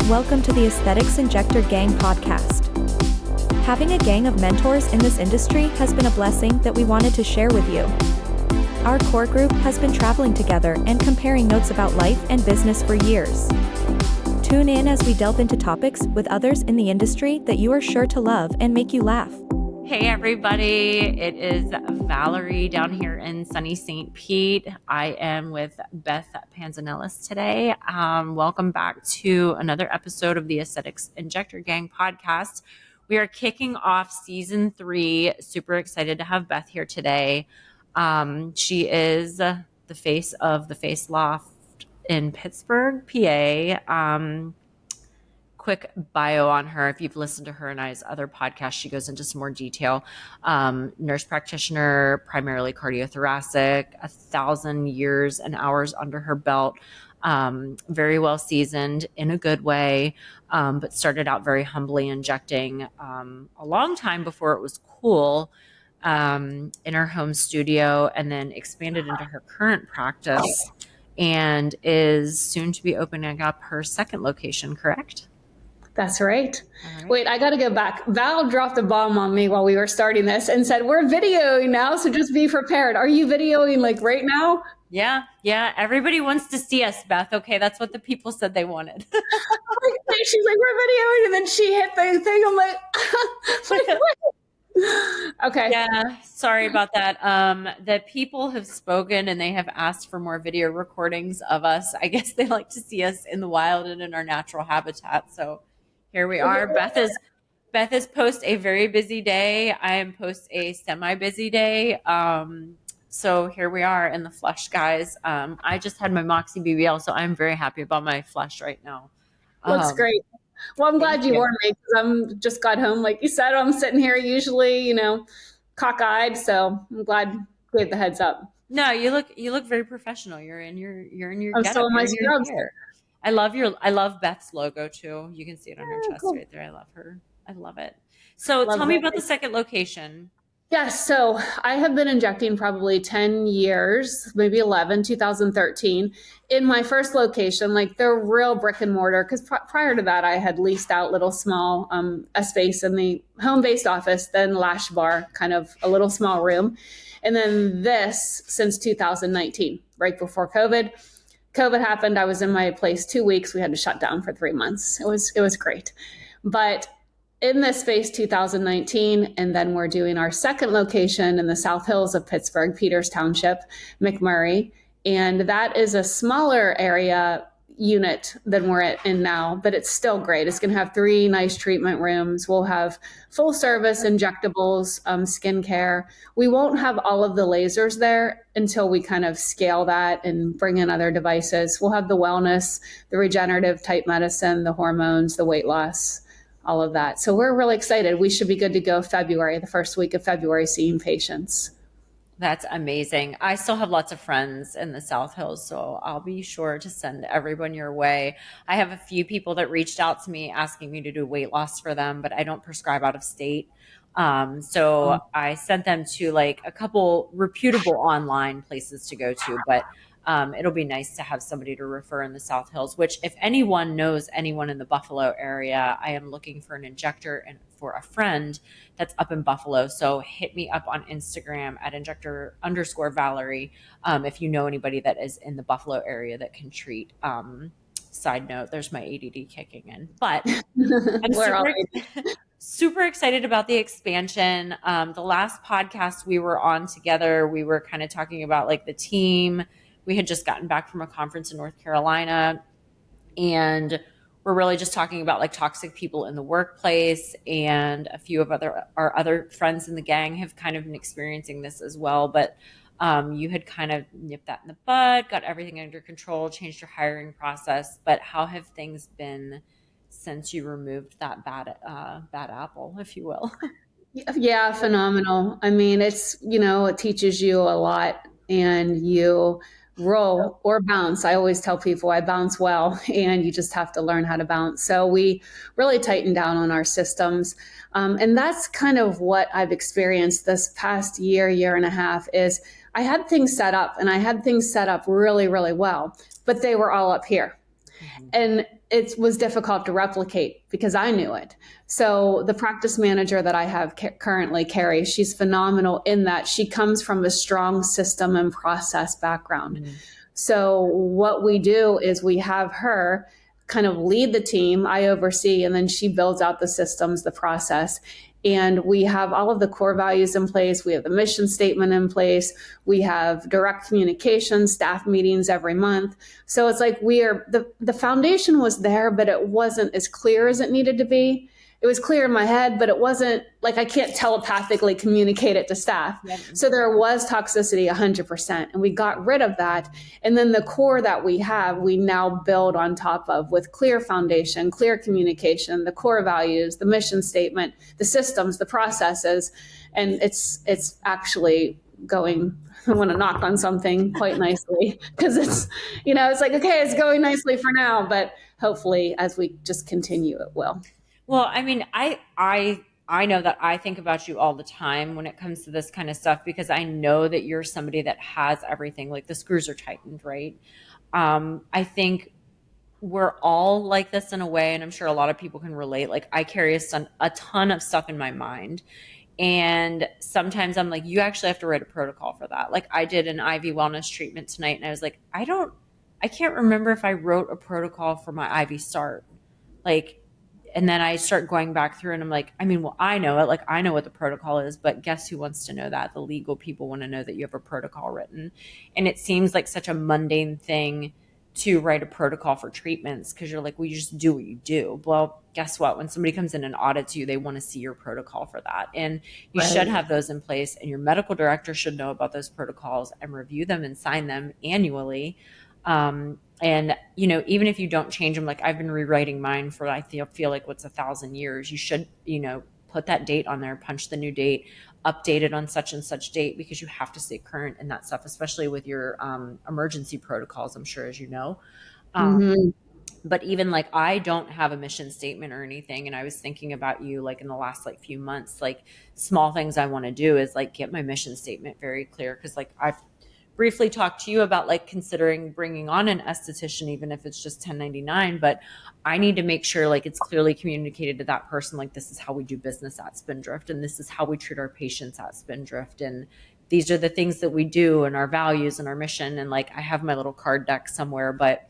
Welcome to the Aesthetics Injector Gang podcast. Having a gang of mentors in this industry has been a blessing that we wanted to share with you. Our core group has been traveling together and comparing notes about life and business for years. Tune in as we delve into topics with others in the industry that you are sure to love and make you laugh. Hey everybody, it is Valerie down here in sunny St. Pete. I am with Beth Panzanellis today. Welcome back to another episode of the Aesthetics Injector Gang podcast. We are kicking off season 3. Super excited to have Beth here today. She is the face of the Face Loft in Pittsburgh, PA. Quick bio on her. If you've listened to her and I's other podcasts, she goes into some more detail. Nurse practitioner, primarily cardiothoracic, 1,000 years and hours under her belt. Very well seasoned in a good way, but started out very humbly injecting a long time before it was cool in her home studio, and then expanded into her current practice and is soon to be opening up her second location, correct? That's right. Wait, I got to go back. Val dropped a bomb on me while we were starting this and said, we're videoing now, so just be prepared. Are you videoing like right now? Yeah. Everybody wants to see us, Beth. Okay, that's what the people said they wanted. She's like, we're videoing, and then she hit the thing. I'm like, okay. Yeah, sorry about that. The people have spoken and they have asked for more video recordings of us. I guess they like to see us in the wild and in our natural habitat. So here we are. Beth is post a very busy day. I am post a semi-busy day. So here we are in the flesh, guys. I just had my Moxie BBL, so I'm very happy about my flesh right now. Looks great. Well, I'm glad you warned me, because I'm just got home. Like you said, I'm sitting here usually, cockeyed. So I'm glad you gave the heads up. No, you look very professional. You're in your I'm still in my scrubs. I love Beth's logo too. You can see it on her chest right there. I love her. I love it. So tell me about the second location. Yes. So I have been injecting probably 10 years, maybe 11, 2013 in my first location, like the real brick and mortar. Because prior to that, I had leased out little small a space in the home-based office, then Lash Bar, kind of a little small room. And then this since 2019, right before COVID. COVID happened. I was in my place 2 weeks. We had to shut down for 3 months. It was great. But in this space, 2019, and then we're doing our second location in the South Hills of Pittsburgh, Peters Township, McMurray. And that is a smaller area unit than we're in now, but it's still great. It's going to have 3 nice treatment rooms. We'll have full service injectables, skincare. We won't have all of the lasers there until we kind of scale that and bring in other devices. We'll have the wellness, the regenerative type medicine, the hormones, the weight loss, all of that. So we're really excited. We should be good to go February, the first week of February, seeing patients. That's amazing. I still have lots of friends in the South Hills, so I'll be sure to send everyone your way. I have a few people that reached out to me asking me to do weight loss for them, but I don't prescribe out of state. So I sent them to like a couple reputable online places to go to, but it'll be nice to have somebody to refer in the South Hills, which if anyone knows anyone in the Buffalo area, I am looking for an injector and for a friend that's up in Buffalo. So hit me up on Instagram at injector_Valerie. If you know anybody that is in the Buffalo area that can treat. Side note, there's my ADD kicking in, but I'm super excited about the expansion. The last podcast we were on together, we were kind of talking about like the team. We had just gotten back from a conference in North Carolina, and we're really just talking about like toxic people in the workplace, and a few of our other friends in the gang have kind of been experiencing this as well. But you had kind of nipped that in the bud, got everything under control, changed your hiring process. But how have things been since you removed that bad apple, if you will? Yeah, phenomenal. I mean, it's, it teaches you a lot, and you roll or bounce. I always tell people I bounce well, and you just have to learn how to bounce. So we really tightened down on our systems. And that's kind of what I've experienced this past year and a half is I had things set up, and I had things set up really, really well, but they were all up here. Mhm. And it was difficult to replicate because I knew it. So the practice manager that I have currently, Carrie, she's phenomenal in that she comes from a strong system and process background. Mhm. So what we do is we have her kind of lead the team, I oversee, and then she builds out the systems, the process. And we have all of the core values in place. We have the mission statement in place. We have direct communication, staff meetings every month. So it's like the foundation was there, but it wasn't as clear as it needed to be. It was clear in my head, but it wasn't like I can't telepathically communicate it to staff. Yep. So there was toxicity 100%, and we got rid of that. And then the core that we have, we now build on top of with clear foundation, clear communication, the core values, the mission statement, the systems, the processes. And it's actually going, I want to knock on something quite nicely because it's like, okay, it's going nicely for now, but hopefully as we just continue, it will. Well, I mean, I know that I think about you all the time when it comes to this kind of stuff because I know that you're somebody that has everything, like the screws are tightened, right? I think we're all like this in a way, and I'm sure a lot of people can relate. Like I carry a ton of stuff in my mind. And sometimes I'm like, you actually have to write a protocol for that. Like I did an IV wellness treatment tonight and I was like, I can't remember if I wrote a protocol for my IV start. Like, and then I start going back through and I'm like, I mean, well, I know it. Like, I know what the protocol is, but guess who wants to know that? The legal people want to know that you have a protocol written. And it seems like such a mundane thing to write a protocol for treatments because you're like, well, you just do what you do. Well, guess what? When somebody comes in and audits you, they want to see your protocol for that. And you should have those in place. And your medical director should know about those protocols and review them and sign them annually. And, even if you don't change them, like I've been rewriting mine for, I feel like what's 1,000 years, you should, put that date on there, punch the new date, update it on such and such date, because you have to stay current in that stuff, especially with your emergency protocols, I'm sure, as you know. But even like, I don't have a mission statement or anything. And I was thinking about you, like in the last few months, like small things I want to do is like get my mission statement very clear. Cause like I've briefly talked to you about like considering bringing on an esthetician, even if it's just 1099, but I need to make sure like it's clearly communicated to that person. Like, this is how we do business at Spindrift, and this is how we treat our patients at Spindrift. And these are the things that we do and our values and our mission. And like, I have my little card deck somewhere, but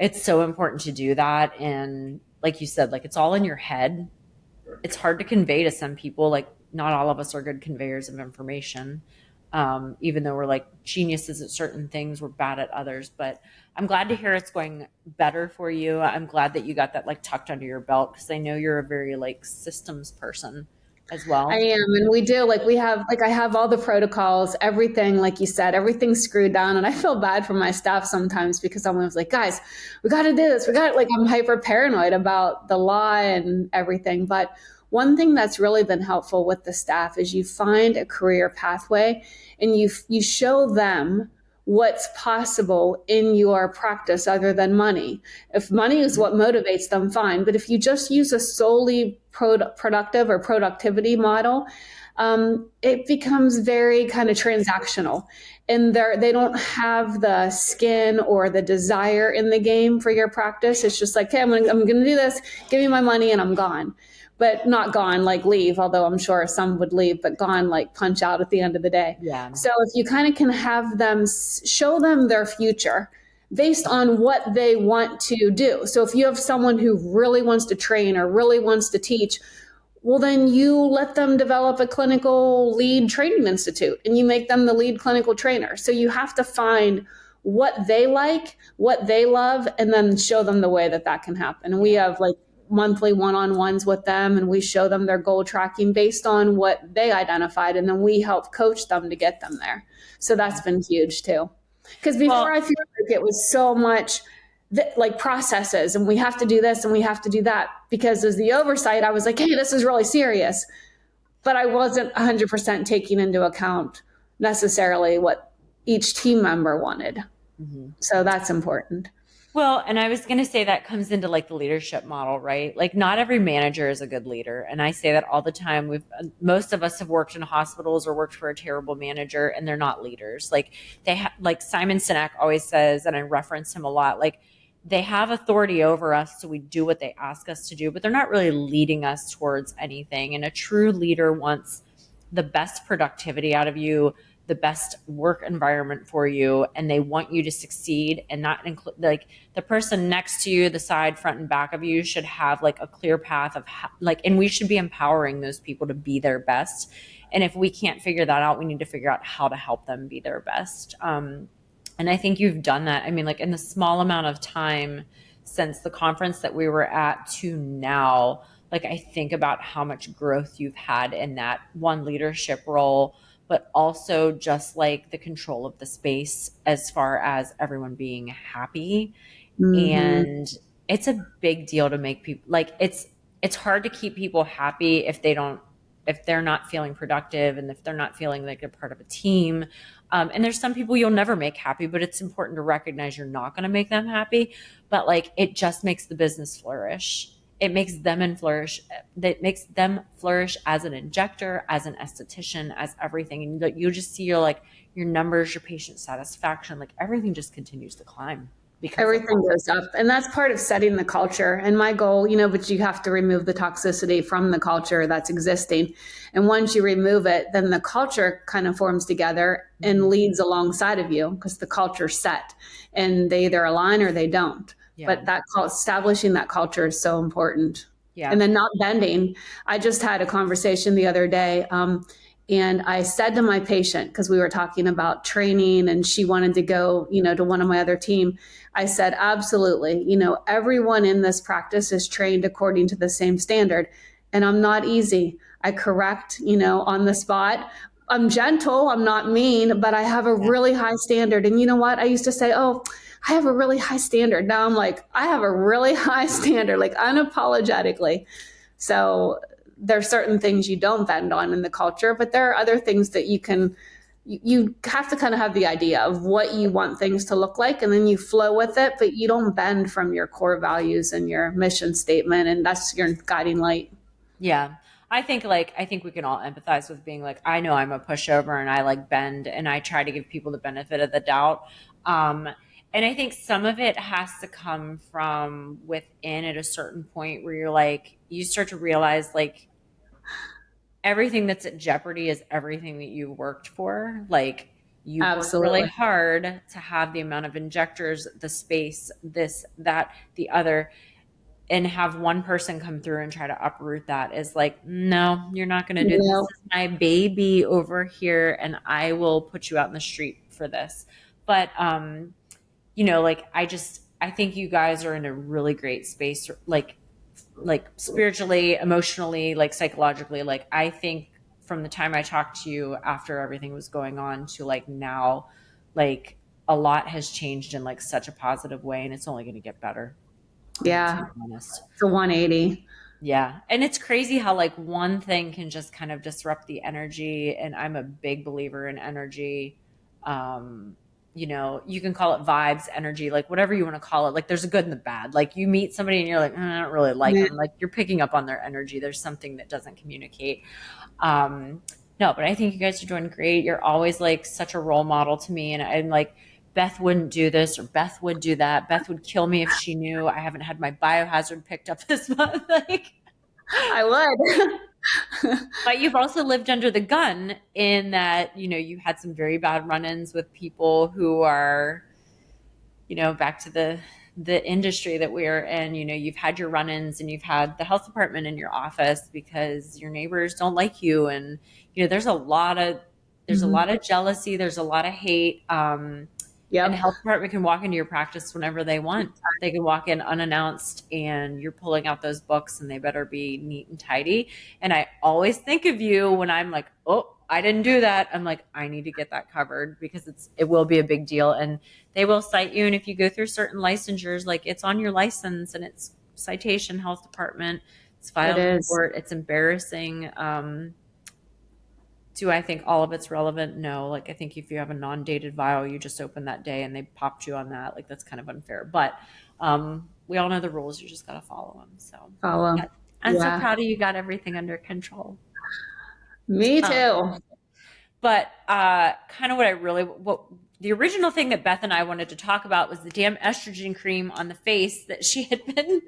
it's so important to do that. And like you said, like it's all in your head. It's hard to convey to some people. Like not all of us are good conveyors of information. Even though we're like geniuses at certain things, we're bad at others. But I'm glad to hear it's going better for you. I'm glad that you got that like tucked under your belt, because I know you're a very like systems person as well. I am. And we do, like, I have all the protocols, everything, like you said, everything's screwed down. And I feel bad for my staff sometimes because I'm always like, guys, we got to do this. I'm hyper paranoid about the law and everything. But one thing that's really been helpful with the staff is you find a career pathway and you show them what's possible in your practice other than money. If money is what motivates them, fine. But if you just use a solely productive or productivity model, it becomes very kind of transactional. And they don't have the skin or the desire in the game for your practice. It's just like, okay, I'm going to do this, give me my money, and I'm gone. But not gone like leave, although I'm sure some would leave, but gone like punch out at the end of the day. Yeah. So if you kind of can have them, show them their future based on what they want to do. So if you have someone who really wants to train or really wants to teach, well, then you let them develop a clinical lead training institute and you make them the lead clinical trainer. So you have to find what they like, what they love, and then show them the way that can happen. And we have like monthly one-on-ones with them, and we show them their goal tracking based on what they identified, and then we help coach them to get them there. So that's been huge too. Because before, I feel like it was so much like processes, and we have to do this and we have to do that, because as the oversight, I was like, hey, this is really serious, but I wasn't 100% taking into account necessarily what each team member wanted. Mm-hmm. So that's important. Well, and I was going to say that comes into like the leadership model, right? Like not every manager is a good leader. And I say that all the time. Most of us have worked in hospitals or worked for a terrible manager, and they're not leaders. Like like Simon Sinek always says, and I reference him a lot, like they have authority over us, so we do what they ask us to do, but they're not really leading us towards anything. And a true leader wants the best productivity out of you, the best work environment for you, and they want you to succeed, and not include, like, the person next to you, the side, front, and back of you should have like a clear path of and we should be empowering those people to be their best. And if we can't figure that out, we need to figure out how to help them be their best. And I think you've done that. I mean, like, in the small amount of time since the conference that we were at to now, like, I think about how much growth you've had in that one leadership role, but also just like the control of the space as far as everyone being happy. Mm-hmm. And it's a big deal to make people, like, it's hard to keep people happy if they're not feeling productive, and if they're not feeling like they're part of a team. And there's some people you'll never make happy, but it's important to recognize you're not going to make them happy. But like, it just makes the business flourish. It makes them flourish. That makes them flourish as an injector, as an esthetician, as everything. And you just see your numbers, your patient satisfaction, like everything just continues to climb. Because Everything goes up. And that's part of setting the culture. And my goal, but you have to remove the toxicity from the culture that's existing. And once you remove it, then the culture kind of forms together and leads alongside of you, because the culture's set and they either align or they don't. Yeah. But establishing that culture is so important. Yeah. And then not bending. I just had a conversation the other day. And I said to my patient, because we were talking about training and she wanted to go, to one of my other team. I said, absolutely. Everyone in this practice is trained according to the same standard. And I'm not easy. I correct, on the spot. I'm gentle. I'm not mean, but I have a really high standard. And you know what? I used to say, oh, I have a really high standard. Now I'm like, I have a really high standard, like unapologetically. So there's certain things you don't bend on in the culture, but there are other things that you have to kind of have the idea of what you want things to look like, and then you flow with it, but you don't bend from your core values and your mission statement, and that's your guiding light. Yeah. I think we can all empathize with being like, I know I'm a pushover and I like bend, and I try to give people the benefit of the doubt. And I think some of it has to come from within at a certain point where you're like, you start to realize like everything that's at jeopardy is everything that you worked for. Like, you worked really hard to have the amount of injectors, the space, this, that, the other, and have one person come through and try to uproot that is like, no, you're not going to do this. This is my baby over here, and I will put you out in the street for this. But, I think you guys are in a really great space, like spiritually, emotionally, like psychologically. Like, I think from the time I talked to you after everything was going on to like now, like a lot has changed in like such a positive way, and it's only going to get better. Yeah. It's a 180. Yeah. And it's crazy how like one thing can just kind of disrupt the energy. And I'm a big believer in energy. You can call it vibes, energy, like whatever you want to call it. Like, there's a good and the bad. Like, you meet somebody and you're like, I don't really like them. Like, you're picking up on their energy. There's something that doesn't communicate. No, but I think you guys are doing great. You're always like such a role model to me. And I'm like, Beth wouldn't do this, or Beth would do that. Beth would kill me if she knew I haven't had my biohazard picked up this month. Like, I would. But you've also lived under the gun in that, you had some very bad run-ins with people who are, back to the industry that we're in. You've had your run-ins, and you've had the health department in your office because your neighbors don't like you. And, there's a lot of jealousy. There's a lot of hate. Yep. And the health department can walk into your practice whenever they want. They can walk in unannounced, and you're pulling out those books, and they better be neat and tidy. And I always think of you when I'm like, oh, I didn't do that. I'm like, I need to get that covered, because it will be a big deal, and they will cite you. And if you go through certain licensures, like, it's on your license, and it's citation, health department, it's filed in court. It's embarrassing. Do I think all of it's relevant? No. Like, I think if you have a non-dated vial, you just open that day and they popped you on that. Like, that's kind of unfair. But we all know the rules. You just got to follow them. So I'm so proud of you. Got everything under control. Me too. But kind of what the original thing that Beth and I wanted to talk about was the damn estrogen cream on the face that she had been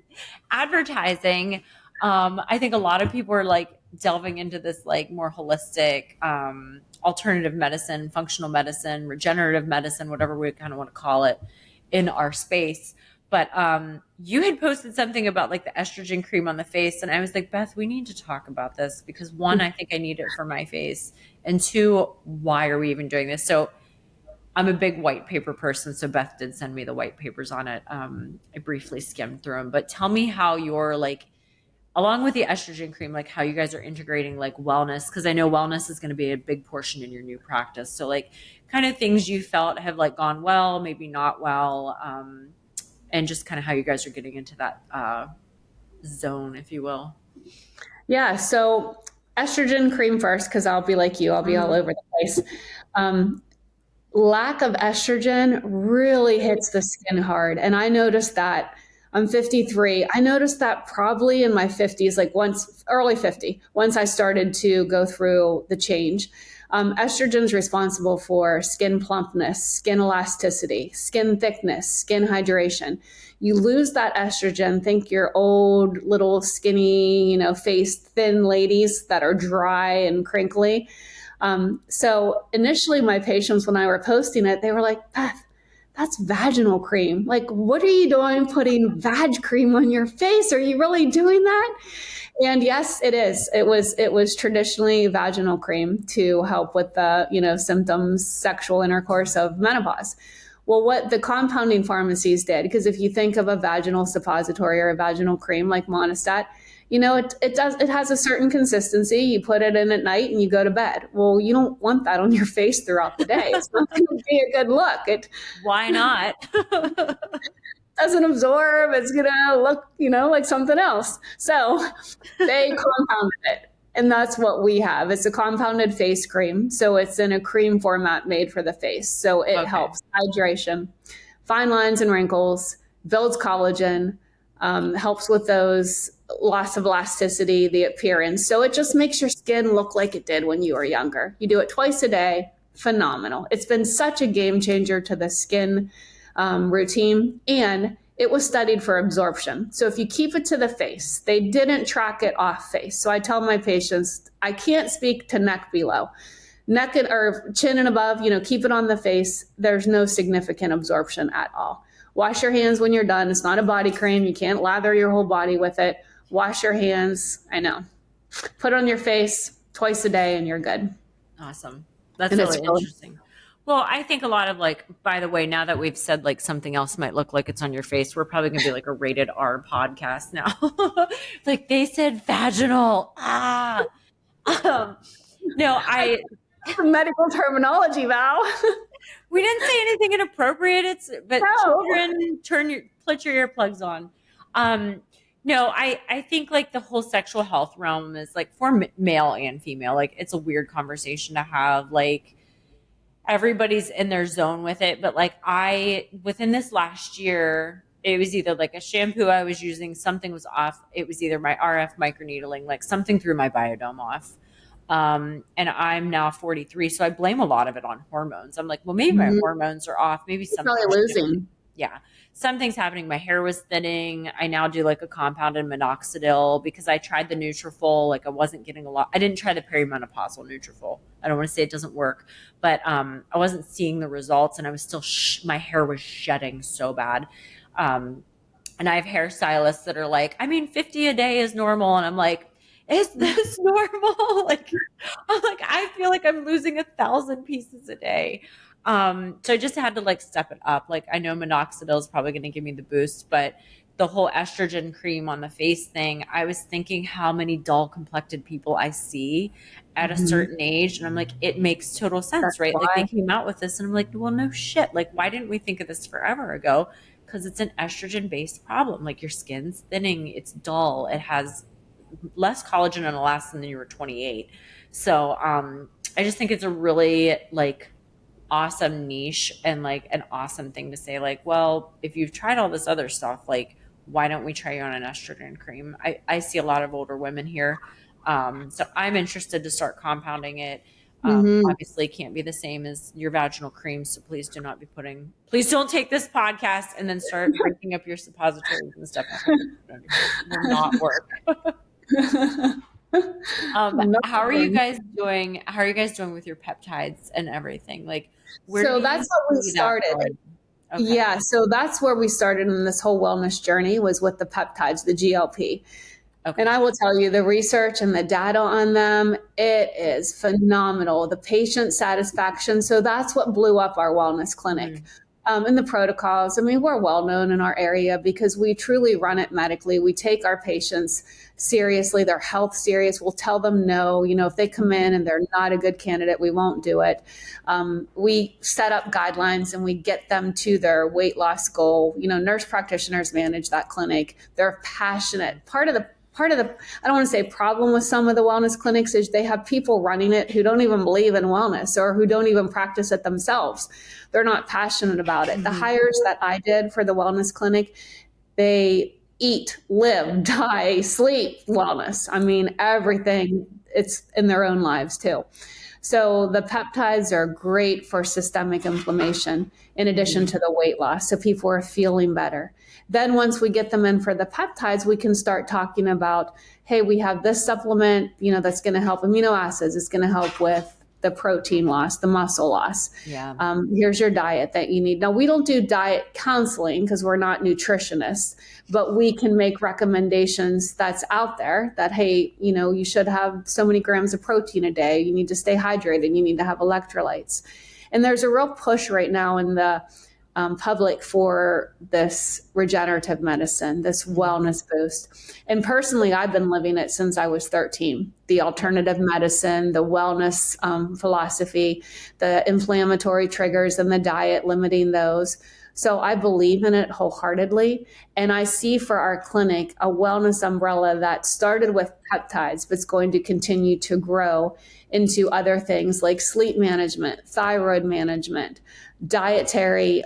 advertising. I think a lot of people are like delving into this like more holistic, alternative medicine, functional medicine, regenerative medicine, whatever we kind of want to call it in our space. But you had posted something about like the estrogen cream on the face. And I was like, Beth, we need to talk about this because one, I think I need it for my face. And two, why are we even doing this? So I'm a big white paper person. So Beth did send me the white papers on it. I briefly skimmed through them, but tell me how you're like, along with the estrogen cream, like how you guys are integrating like wellness. Cause I know wellness is going to be a big portion in your new practice. So like kind of things you felt have like gone well, maybe not well. And just kind of how you guys are getting into that zone, if you will. Yeah. So estrogen cream first, because I'll be like you, I'll be all over the place. Lack of estrogen really hits the skin hard. And I noticed that. I'm 53. I noticed that probably in my 50s, like early 50, once I started to go through the change. Estrogen is responsible for skin plumpness, skin elasticity, skin thickness, skin hydration. You lose that estrogen, think your old little skinny, faced thin ladies that are dry and crinkly. So initially my patients, when I were posting it, they were like, Beth, that's vaginal cream. Like, what are you doing putting vag cream on your face? Are you really doing that? And yes, it is. It was traditionally vaginal cream to help with the, symptoms, sexual intercourse of menopause. Well, what the compounding pharmacies did, because if you think of a vaginal suppository or a vaginal cream like Monistat, it has a certain consistency. You put it in at night and you go to bed. Well, you don't want that on your face throughout the day. It's not going to be a good look. Why not? Doesn't absorb. It's going to look, like something else. So they compounded it. And that's what we have. It's a compounded face cream. So it's in a cream format made for the face. So it helps hydration, fine lines and wrinkles, builds collagen, helps with those loss of elasticity, the appearance. So it just makes your skin look like it did when you were younger. You do it twice a day. Phenomenal. It's been such a game changer to the skin routine. And it was studied for absorption. So if you keep it to the face, they didn't track it off face. So I tell my patients, I can't speak to neck below. Neck or chin and above, keep it on the face. There's no significant absorption at all. Wash your hands when you're done. It's not a body cream. You can't lather your whole body with it. Wash your hands. I know. Put it on your face twice a day and you're good. Awesome. That's really interesting. Well, I think a lot of like, by the way, now that we've said like something else might look like it's on your face, we're probably going to be like a rated R podcast now. Like they said vaginal. No, medical terminology, Val. We didn't say anything inappropriate. But children, put your earplugs on. No, I think like the whole sexual health realm is like for male and female, like it's a weird conversation to have. Like everybody's in their zone with it. But like within this last year, it was either like a shampoo I was using, something was off. It was either my RF microneedling, like something threw my biodome off. And I'm now 43. So I blame a lot of it on hormones. I'm like, well, maybe my hormones are off. Maybe something. Probably losing. Yeah. Something's happening. My hair was thinning. I now do like a compounded minoxidil because I tried the Nutrafol. Like I wasn't getting a lot. I didn't try the perimenopausal Nutrafol. I don't want to say it doesn't work, but I wasn't seeing the results and I was still, my hair was shedding so bad. And I have hairstylists that are like, 50 a day is normal. And I'm like, is this normal? I feel like I'm losing 1,000 pieces a day. So I just had to like step it up. Like I know minoxidil is probably going to give me the boost, but the whole estrogen cream on the face thing, I was thinking how many dull complected people I see at a certain age. And I'm like, it makes total sense, That's right? why. Like they came out with this and I'm like, well, no shit. Like, why didn't we think of this forever ago? Because it's an estrogen based problem. Like your skin's thinning, it's dull. It has less collagen and elastin than you were 28. So, I just think it's a really like awesome niche and like an awesome thing to say, like, well, if you've tried all this other stuff, like, why don't we try you on an estrogen cream? I see a lot of older women here. So I'm interested to start compounding it. Mm-hmm. Obviously can't be the same as your vaginal cream. So please don't take this podcast and then start breaking up your suppositories and stuff and try to put it under here. It will not work. How are you Nothing. guys doing? How are you guys doing with your peptides and everything? Like, where do So you that's what we see that started. going? Okay. Yeah, so that's where we started in this whole wellness journey was with the peptides, the GLP. Okay. And I will tell you the research and the data on them, it is phenomenal. The patient satisfaction. So that's what blew up our wellness clinic. And the protocols. I mean, we're well known in our area because we truly run it medically. We take our patients seriously, their health serious. We'll tell them no. If they come in and they're not a good candidate, we won't do it. We set up guidelines and we get them to their weight loss goal. Nurse practitioners manage that clinic. They're passionate. Part of the I don't want to say problem with some of the wellness clinics is they have people running it who don't even believe in wellness or who don't even practice it themselves. They're not passionate about it. The hires that I did for the wellness clinic, they eat, live, die, sleep wellness. I mean, everything, it's in their own lives too. So the peptides are great for systemic inflammation in addition to the weight loss. So people are feeling better. Then once we get them in for the peptides, we can start talking about, hey, we have this supplement, that's going to help amino acids. It's going to help with the protein loss, the muscle loss. Yeah. Here's your diet that you need. Now, we don't do diet counseling because we're not nutritionists, but we can make recommendations that's out there that, hey, you should have so many grams of protein a day. You need to stay hydrated. You need to have electrolytes. And there's a real push right now in the public for this regenerative medicine, this wellness boost. And personally, I've been living it since I was 13. The alternative medicine, the wellness philosophy, the inflammatory triggers and the diet, limiting those. So I believe in it wholeheartedly. And I see for our clinic a wellness umbrella that started with peptides, but it's going to continue to grow into other things like sleep management, thyroid management, dietary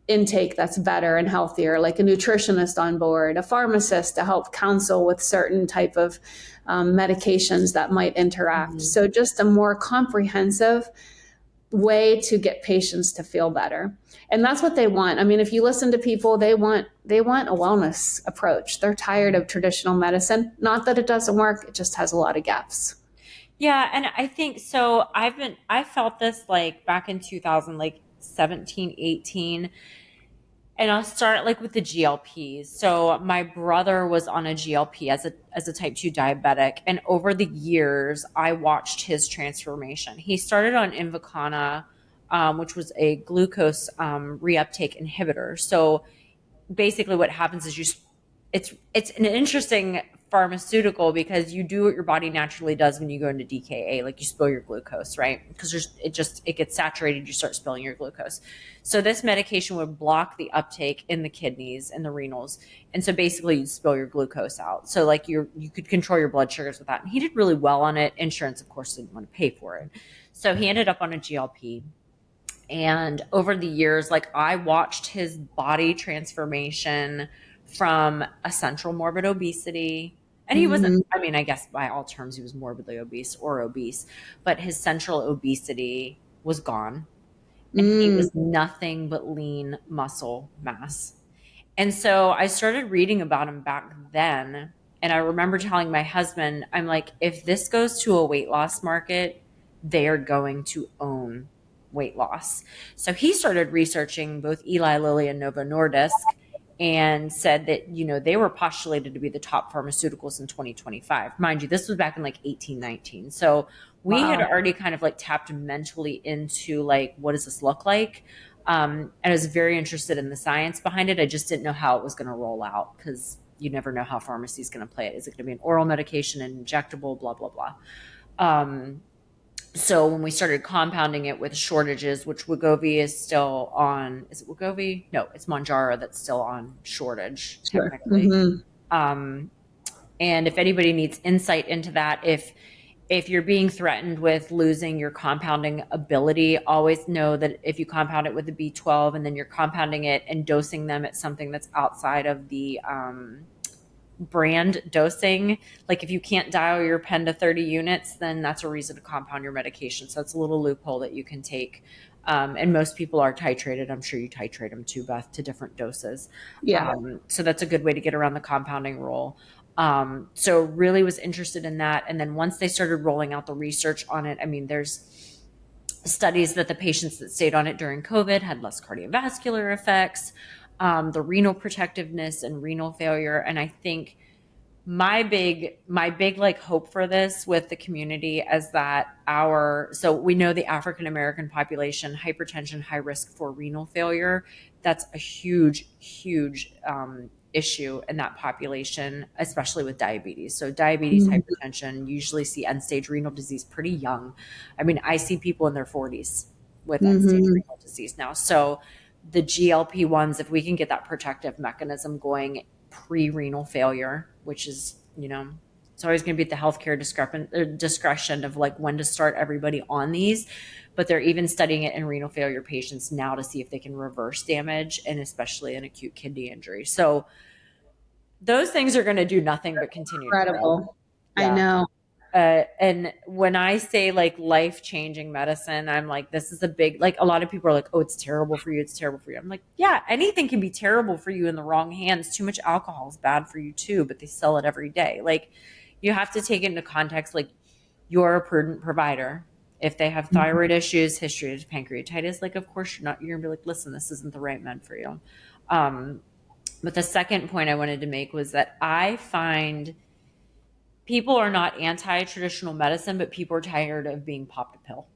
intake that's better and healthier, like a nutritionist on board, a pharmacist to help counsel with certain type of medications that might interact. So just a more comprehensive way to get patients to feel better. And that's what they want. I mean, if you listen to people, they want a wellness approach. They're tired of traditional medicine. Not that it doesn't work, it just has a lot of gaps. Yeah, and I think so. I felt this like back in 2000, like 17, 18. And I'll start like with the GLPs. So my brother was on a GLP as a type 2 diabetic. And over the years, I watched his transformation. He started on Invokana, which was a glucose reuptake inhibitor. So basically what happens is it's an interesting pharmaceutical because you do what your body naturally does when you go into DKA, like you spill your glucose, right? Because it gets saturated, you start spilling your glucose. So this medication would block the uptake in the kidneys and the renals. And so basically you'd spill your glucose out. So like you could control your blood sugars with that. And he did really well on it. Insurance, of course, didn't want to pay for it. So he ended up on a GLP. And over the years, like I watched his body transformation from a central morbid obesity. And he wasn't, I mean, I guess by all terms, he was morbidly obese or obese, but his central obesity was gone. And he was nothing but lean muscle mass. And so I started reading about him back then. And I remember telling my husband, I'm like, if this goes to a weight loss market, they are going to own weight loss. So he started researching both Eli Lilly and Novo Nordisk and said that, they were postulated to be the top pharmaceuticals in 2025. Mind you, this was back in like 1819. So we had already kind of like tapped mentally into like, what does this look like? And I was very interested in the science behind it. I just didn't know how it was going to roll out because you never know how pharmacy is going to play it. Is it going to be an oral medication, an injectable, blah, blah, blah. So when we started compounding it with shortages, which Wegovy is still on, is it Wegovy? No, it's Mounjaro that's still on shortage technically. And if anybody needs insight into that, if you're being threatened with losing your compounding ability, always know that if you compound it with the B12 and then you're compounding it and dosing them at something that's outside of the brand dosing. Like if you can't dial your pen to 30 units, then that's a reason to compound your medication. So it's a little loophole that you can take. And most people are titrated. I'm sure you titrate them too, Beth, to different doses. Yeah. So that's a good way to get around the compounding rule. So really was interested in that. And then once they started rolling out the research on it, I mean, there's studies that the patients that stayed on it during COVID had less cardiovascular effects, the renal protectiveness and renal failure. And I think my big like hope for this with the community is that so we know the African American population, hypertension, high risk for renal failure. That's a huge issue in that population, especially with diabetes. So diabetes, hypertension, usually see end stage renal disease pretty young. I mean, I see people in their 40s with end stage renal disease now. So the GLP-1s, if we can get that protective mechanism going pre-renal failure, which is, it's always going to be at the healthcare discretion of like when to start everybody on these, but they're even studying it in renal failure patients now to see if they can reverse damage, and especially an acute kidney injury. So those things are going to do nothing but continue. Incredible. Yeah. I know. And when I say like life-changing medicine, I'm like, this is a big, like a lot of people are like, oh, it's terrible for you. It's terrible for you. I'm like, yeah, anything can be terrible for you in the wrong hands. Too much alcohol is bad for you too, but they sell it every day. Like you have to take into context, like you're a prudent provider. If they have thyroid issues, history of pancreatitis, like, of course you're going to be like, listen, this isn't the right med for you. But the second point I wanted to make was that I find people are not anti-traditional medicine, but people are tired of being popped a pill.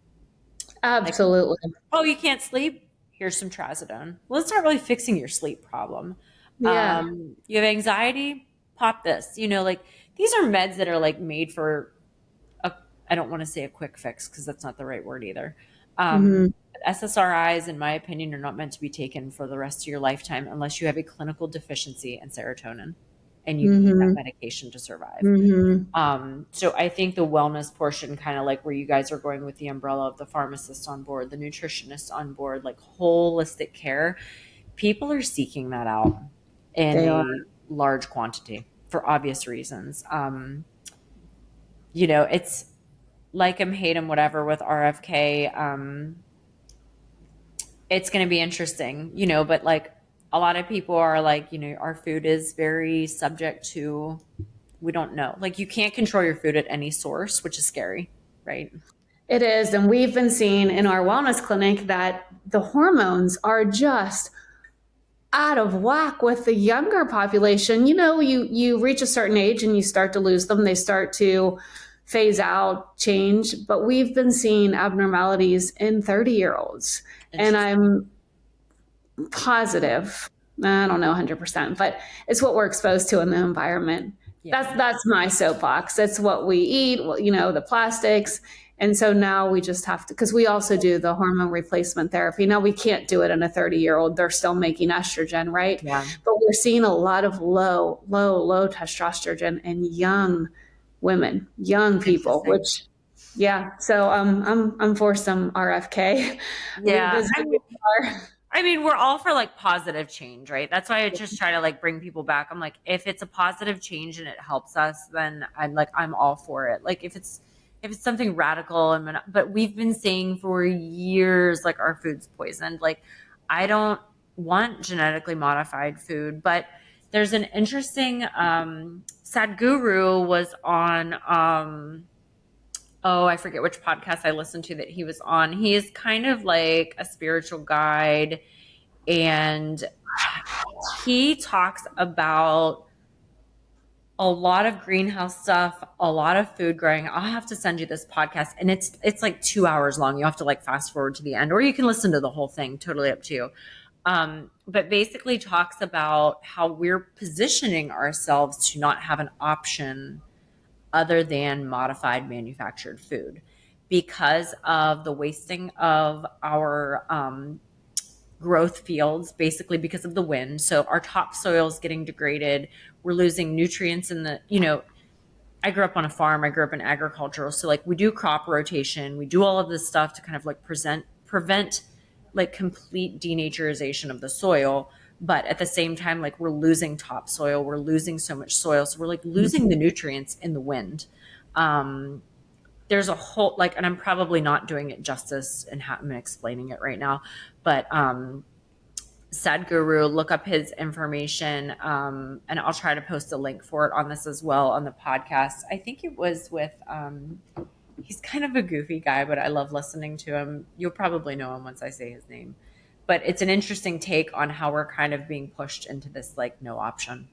Absolutely. Like, oh, you can't sleep? Here's some trazodone. Well, it's not really fixing your sleep problem. Yeah. You have anxiety? Pop this. Like these are meds that are like made for I don't want to say a quick fix because that's not the right word either. SSRIs, in my opinion, are not meant to be taken for the rest of your lifetime unless you have a clinical deficiency in serotonin and you need that medication to survive. So I think the wellness portion, kind of like where you guys are going with the umbrella of the pharmacist on board, the nutritionist on board, like holistic care, people are seeking that out in a large quantity for obvious reasons. It's like 'em, hate 'em, whatever with RFK. It's going to be interesting, but like a lot of people are like, our food is very subject to, we don't know. Like you can't control your food at any source, which is scary, right? It is. And we've been seeing in our wellness clinic that the hormones are just out of whack with the younger population. You reach a certain age and you start to lose them. They start to phase out, change. But we've been seeing abnormalities in 30-year-olds. And I'm positive, I don't know 100%, but it's what we're exposed to in the environment. Yeah. That's my soapbox. It's what we eat, the plastics. And so now we just have to, because we also do the hormone replacement therapy. Now we can't do it in a 30-year-old. They're still making estrogen, right? Yeah. But we're seeing a lot of low testosterone in young women, young people, which, yeah. So I'm for some RFK. Yeah. I mean, we're all for like positive change, right? That's why I just try to like bring people back. I'm like, if it's a positive change and it helps us, then I'm all for it. Like if it's something radical, but we've been saying for years, like our food's poisoned. Like I don't want genetically modified food, but there's an interesting, Sadhguru was on, I forget which podcast I listened to that he was on. He is kind of like a spiritual guide, and he talks about a lot of greenhouse stuff, a lot of food growing. I'll have to send you this podcast, and it's like 2 hours long. You have to like fast forward to the end, or you can listen to the whole thing. Totally up to you. But basically talks about how we're positioning ourselves to not have an option other than modified manufactured food because of the wasting of our growth fields, basically because of the wind. So our topsoil is getting degraded. We're losing nutrients in the, I grew up on a farm. I grew up in agricultural. So like we do crop rotation. We do all of this stuff to kind of like prevent like complete denaturization of the soil. but at the same time, like we're losing topsoil, we're losing so much soil. So we're like losing the nutrients in the wind. There's a whole, like, and I'm probably not doing it justice and I'm explaining it right now, but Sadhguru, look up his information, and I'll try to post a link for it on this as well on the podcast. I think it was with, he's kind of a goofy guy, but I love listening to him. You'll probably know him once I say his name. But it's an interesting take on how we're kind of being pushed into this like no option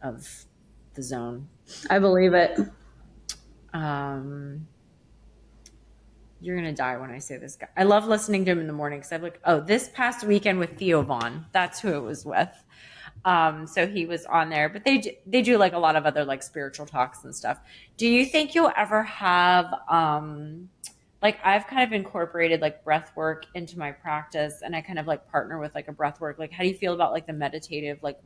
of the zone. I believe it. You're going to die when I say this guy. I love listening to him in the morning because I'm like, oh, this past weekend with Theo Vaughn, that's who it was with. So he was on there, but they do like a lot of other like spiritual talks and stuff. Do you think you'll ever have, like I've kind of incorporated like breath work into my practice, and I kind of like partner with like a breath work. Like, how do you feel about like the meditative, like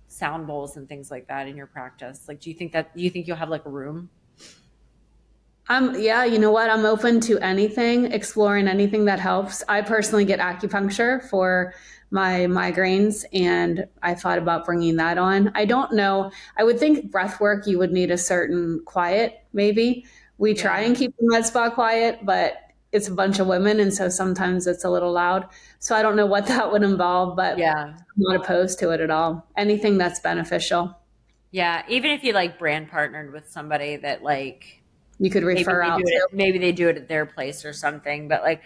sound bowls and things like that in your practice? Like, do you think you'll have like a room? Yeah, you know what? I'm open to anything, exploring anything that helps. I personally get acupuncture for my migraines, and I thought about bringing that on. I don't know. I would think breath work, you would need a certain quiet, maybe. We try and keep the med spa quiet, but it's a bunch of women, and so sometimes it's a little loud. So I don't know what that would involve, but I'm not opposed to it at all. Anything that's beneficial. Yeah, even if you like brand partnered with somebody that like you could refer out to. Maybe they do it at their place or something. But like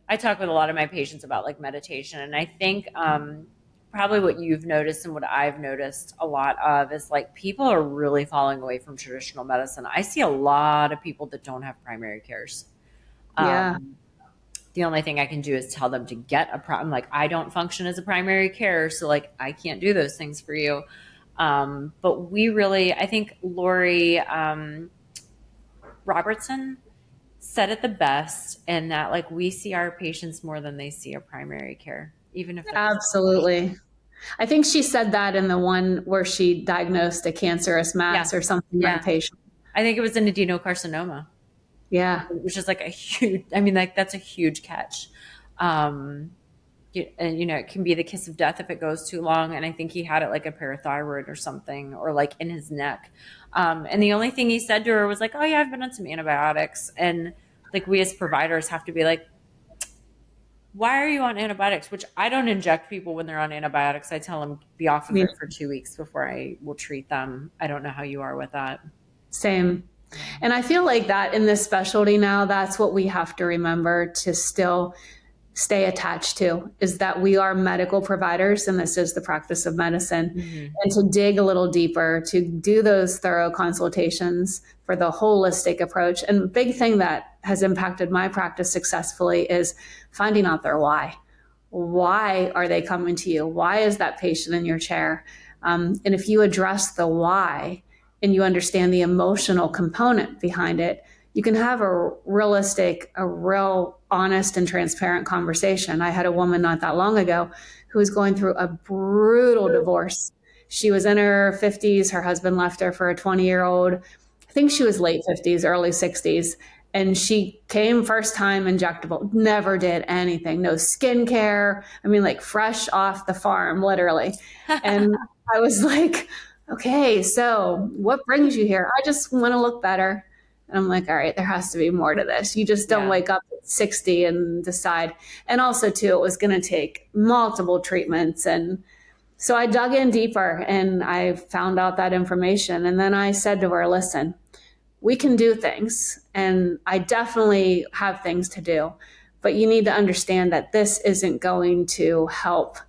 I talk with a lot of my patients about like meditation, and I think probably what you've noticed and what I've noticed a lot of is like people are really falling away from traditional medicine. I see a lot of people that don't have primary cares. The only thing I can do is tell them to get a problem. Like I don't function as a primary care, so like I can't do those things for you. But we really, I think Lori Robertson said it the best, in that like we see our patients more than they see a primary care, even if absolutely. I think she said that in the one where she diagnosed a cancerous mass or something in a patient. I think it was an adenocarcinoma. Yeah. Which is like a huge, I mean, like that's a huge catch. And you know, it can be the kiss of death if it goes too long. And I think he had it like a parathyroid or something, or like in his neck. And the only thing he said to her was like, oh yeah, I've been on some antibiotics. And like we as providers have to be like, why are you on antibiotics? Which I don't inject people when they're on antibiotics. I tell them be off of it for 2 weeks before I will treat them. I don't know how you are with that. Same. And I feel like that in this specialty now, that's what we have to remember to still stay attached to, is that we are medical providers and this is the practice of medicine. And to dig a little deeper, to do those thorough consultations for the holistic approach. And the big thing that has impacted my practice successfully is finding out their why. Why are they coming to you? Why is that patient in your chair? And if you address the why and you understand the emotional component behind it, you can have a real honest and transparent conversation. I had a woman not that long ago who was going through a brutal divorce. She was in her 50s. Her husband left her for a 20-year-old. I think she was late 50s, early 60s. And she came first time injectable, never did anything, no skincare. I mean, like fresh off the farm, literally. And I was like, okay, so what brings you here? I just want to look better. And I'm like, all right, there has to be more to this. You just don't wake up at 60 and decide. And also, too, it was going to take multiple treatments. And so I dug in deeper and I found out that information. And then I said to her, listen, we can do things. And I definitely have things to do. But you need to understand that this isn't going to help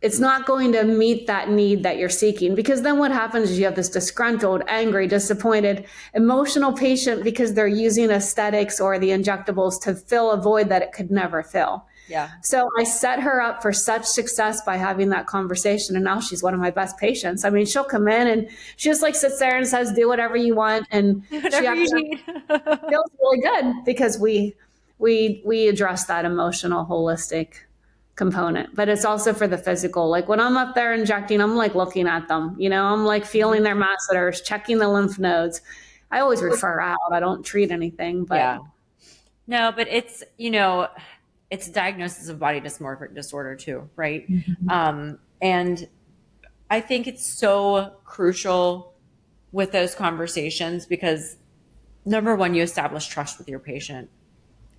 it's not going to meet that need that you're seeking, because then what happens is you have this disgruntled, angry, disappointed, emotional patient because they're using aesthetics or the injectables to fill a void that it could never fill. Yeah. So I set her up for such success by having that conversation. And now she's one of my best patients. I mean, she'll come in and she just like sits there and says, do whatever you want. And whatever you need. Feels really good because we address that emotional, holistic component, but it's also for the physical. Like when I'm up there injecting, I'm like looking at them, you know, I'm like feeling their masseters, checking the lymph nodes. I always refer out. I don't treat anything, but no, but it's, you know, it's a diagnosis of body dysmorphic disorder too, right? Mhm. And I think it's so crucial with those conversations because number one, you establish trust with your patient.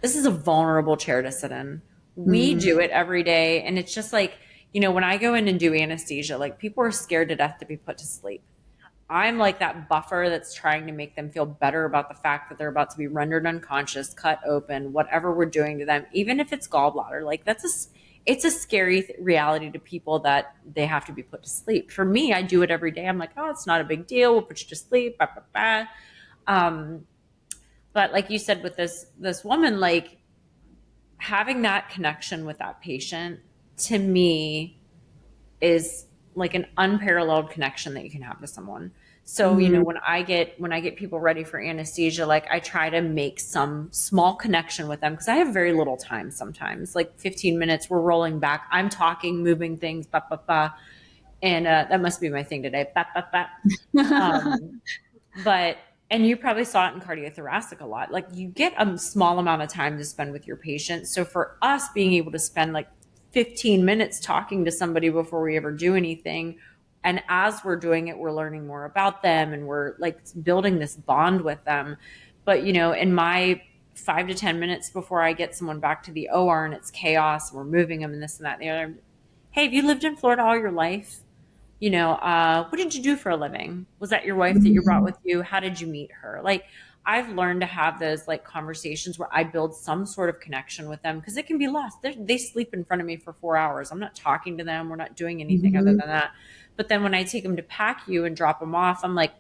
This is a vulnerable chair to sit in. We Mhm. do it every day. And it's just like, when I go in and do anesthesia, like people are scared to death to be put to sleep. I'm like that buffer that's trying to make them feel better about the fact that they're about to be rendered unconscious, cut open, whatever we're doing to them, even if it's gallbladder. Like it's a scary reality to people that they have to be put to sleep. For me, I do it every day. I'm like, oh, it's not a big deal. We'll put you to sleep. Bah, bah, bah. Um, but like you said with this woman, like having that connection with that patient to me is like an unparalleled connection that you can have to someone. So, Mhm. when I get people ready for anesthesia, like I try to make some small connection with them because I have very little time sometimes, like 15 minutes, we're rolling back. I'm talking, moving things, ba, ba, ba. And that must be my thing today. Ba, ba, ba. Um, but and you probably saw it in cardiothoracic a lot. Like you get a small amount of time to spend with your patient. So for us being able to spend like 15 minutes talking to somebody before we ever do anything, and as we're doing it, we're learning more about them and we're like building this bond with them. But in my 5 to 10 minutes before I get someone back to the OR and it's chaos, and we're moving them and this and that and the other. Hey, have you lived in Florida all your life? What did you do for a living? Was that your wife that you brought Mhm. with you? How did you meet her? Like, I've learned to have those like conversations where I build some sort of connection with them because it can be lost. They sleep in front of me for 4 hours. I'm not talking to them. We're not doing anything other Mhm. than that. But then when I take them to pack you and drop them off, I'm like,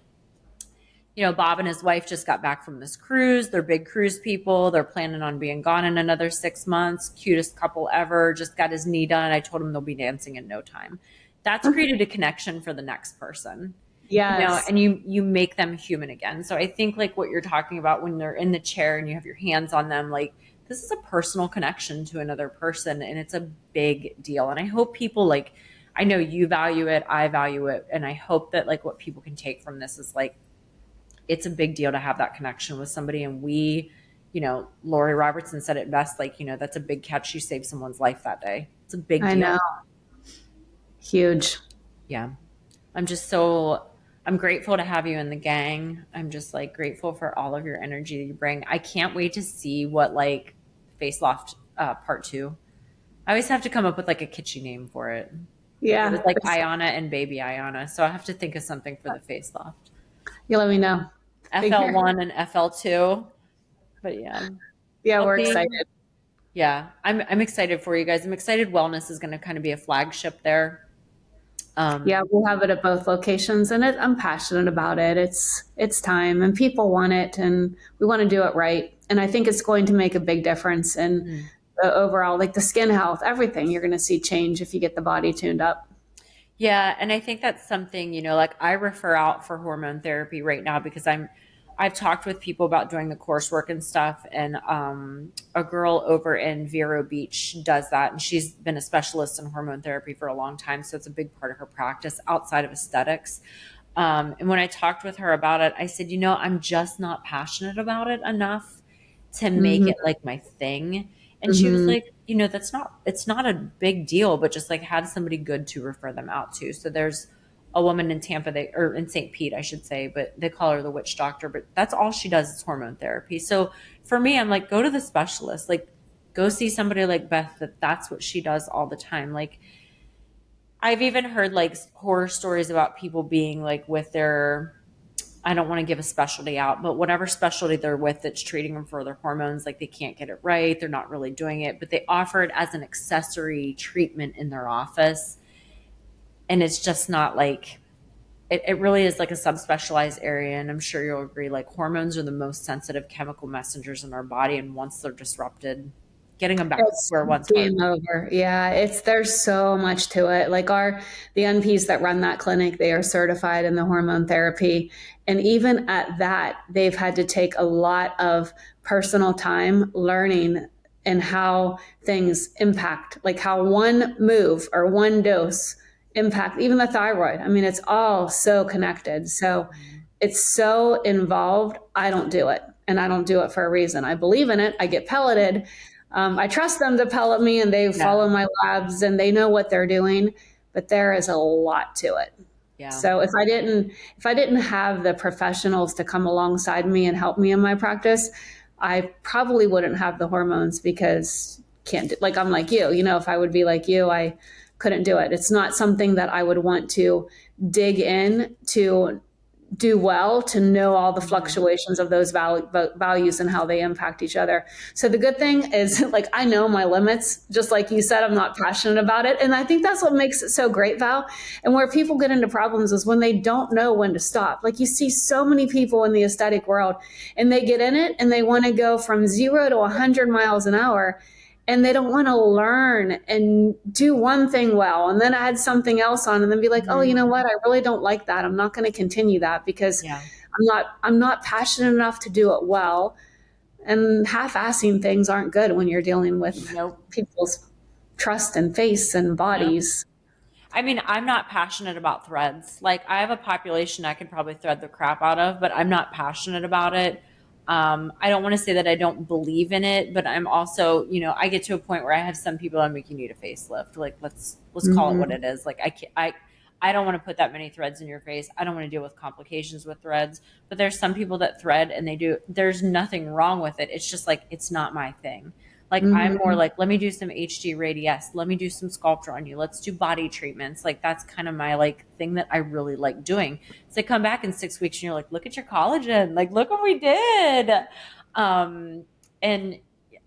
Bob and his wife just got back from this cruise. They're big cruise people. They're planning on being gone in another 6 months. Cutest couple ever. Just got his knee done. I told him they'll be dancing in no time. That's created a connection for the next person, Yes. and you make them human again. So I think like what you're talking about when they're in the chair and you have your hands on them, like this is a personal connection to another person and it's a big deal. And I hope people like, I know you value it, I value it. And I hope that like what people can take from this is like, it's a big deal to have that connection with somebody. And Lori Robertson said it best, like, that's a big catch. You saved someone's life that day. It's a big I know. deal. Huge. Yeah. I'm grateful to have you in the gang. I'm just like grateful for all of your energy that you bring. I can't wait to see what like Face Loft part two. I always have to come up with like a kitschy name for it. It was Yeah. like Ayana and Baby Ayana. So I have to think of something for the Face Loft. You let me know. Figure. FL1 and FL2. But yeah. Yeah, I'll we're be excited. Yeah. I'm excited for you guys. I'm excited wellness is gonna kind of be a flagship there. Yeah, Um we'll have it at both locations, and I'm passionate about it. It's time, and people want it, and we want to do it right. And I think it's going to make a big difference in the overall, like the skin health, everything. You're going to see change if you get the body tuned up. Yeah, and I think that's something, like I refer out for hormone therapy right now because I've talked with people about doing the coursework and stuff, and a girl over in Vero Beach does that, and she's been a specialist in hormone therapy for a long time, so it's a big part of her practice outside of aesthetics. And when I talked with her about it, I said, I'm just not passionate about it enough to make Hmm. it like my thing. And she was Hmm. like, it's not a big deal, but just like had somebody good to refer them out to. So there's a woman in Tampa, or in St. Pete, I should say, but they call her the witch doctor, but that's all she does is hormone therapy. So for me, I'm like, go to the specialist, like go see somebody like Beth, that's what she does all the time. Like I've even heard like horror stories about people being like with their, I don't want to give a specialty out, but whatever specialty they're with that's treating them for their hormones, like they can't get it right. They're not really doing it, but they offer it as an accessory treatment in their office. And it's just not like, it really is like a subspecialized area. And I'm sure you'll agree, like hormones are the most sensitive chemical messengers in our body. And once they're disrupted, getting them back to It's square one's hard. game over. Yeah, there's so much to it. Like the NPs that run that clinic, they are certified in the hormone therapy. And even at that, they've had to take a lot of personal time learning and how things impact, like how one move or one dose impact even the thyroid. I mean, it's all so connected. So it's so involved. I don't do it. And I don't do it for a reason. I believe in it. I get pelleted, I trust them to pellet me, and they follow my labs, and they know what they're doing, but there is a lot to it. Yeah. So if I didn't have the professionals to come alongside me and help me in my practice, I probably wouldn't have the hormones, because can't do, like I'm like you, if I would be like you, I couldn't do it. It's not something that I would want to dig in to do well, to know all the fluctuations of those values and how they impact each other. So the good thing is, like, I know my limits, just like you said. I'm not passionate about it. And I think that's what makes it so great, Val. And where people get into problems is when they don't know when to stop. Like, you see so many people in the aesthetic world, and they get in it and they want to go from 0 to 100 miles an hour, and they don't want to learn and do one thing well and then add something else on, and then be like, oh, you know what? I really don't like that. I'm not going to continue that, because I'm not passionate enough to do it well. And half-assing things aren't good when you're dealing with people's trust and face and bodies. I mean, I'm not passionate about threads. Like, I have a population I could probably thread the crap out of, but I'm not passionate about it. I don't want to say that I don't believe in it, but I'm also, I get to a point where I have some people I'm like, you need a facelift. Like, let's call it what it is. Like, I don't want to put that many threads in your face. I don't want to deal with complications with threads, but there's some people that thread and there's nothing wrong with it. It's just like, it's not my thing. Like, I'm more like, let me do some HD radius. Let me do some sculpture on you. Let's do body treatments. Like, that's kind of my thing that I really like doing. So come back in 6 weeks and you're like, look at your collagen. Like, look what we did. And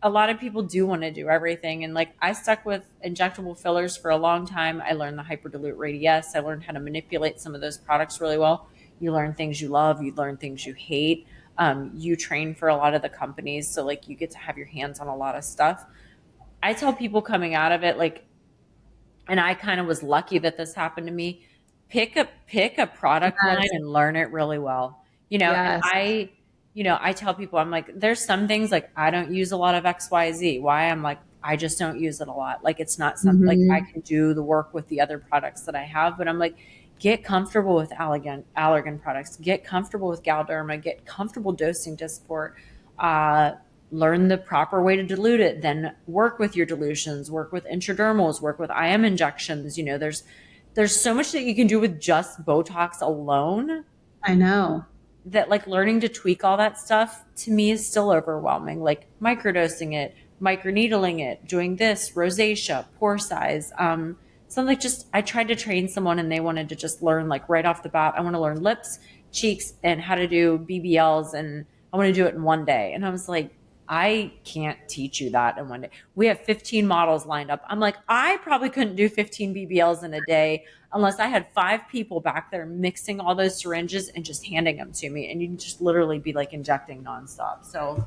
a lot of people do want to do everything. And like, I stuck with injectable fillers for a long time. I learned the hyperdilute radius. I learned how to manipulate some of those products really well. You learn things you love. You learn things you hate. You train for a lot of the companies. So like, you get to have your hands on a lot of stuff. I tell people coming out of it, like, and I kind of was lucky that this happened to me, pick a product line and learn it really well. And I tell people, I'm like, there's some things like I don't use a lot of XYZ. Why? I'm like, I just don't use it a lot. Like, it's not something like I can do the work with the other products that I have, but I'm like, get comfortable with Allergan products, get comfortable with Galderma, get comfortable dosing Dysport, learn the proper way to dilute it, then work with your dilutions, work with intradermals, work with IM injections. There's so much that you can do with just Botox alone. I know. That like learning to tweak all that stuff to me is still overwhelming. Like microdosing it, microneedling it, doing this, rosacea, pore size. So like I tried to train someone and they wanted to just learn like right off the bat, I want to learn lips, cheeks, and how to do BBLs, and I want to do it in one day. And I was like, I can't teach you that in one day. We have 15 models lined up. I'm like, I probably couldn't do 15 BBLs in a day unless I had 5 people back there mixing all those syringes and just handing them to me. And you'd just literally be like injecting nonstop. So,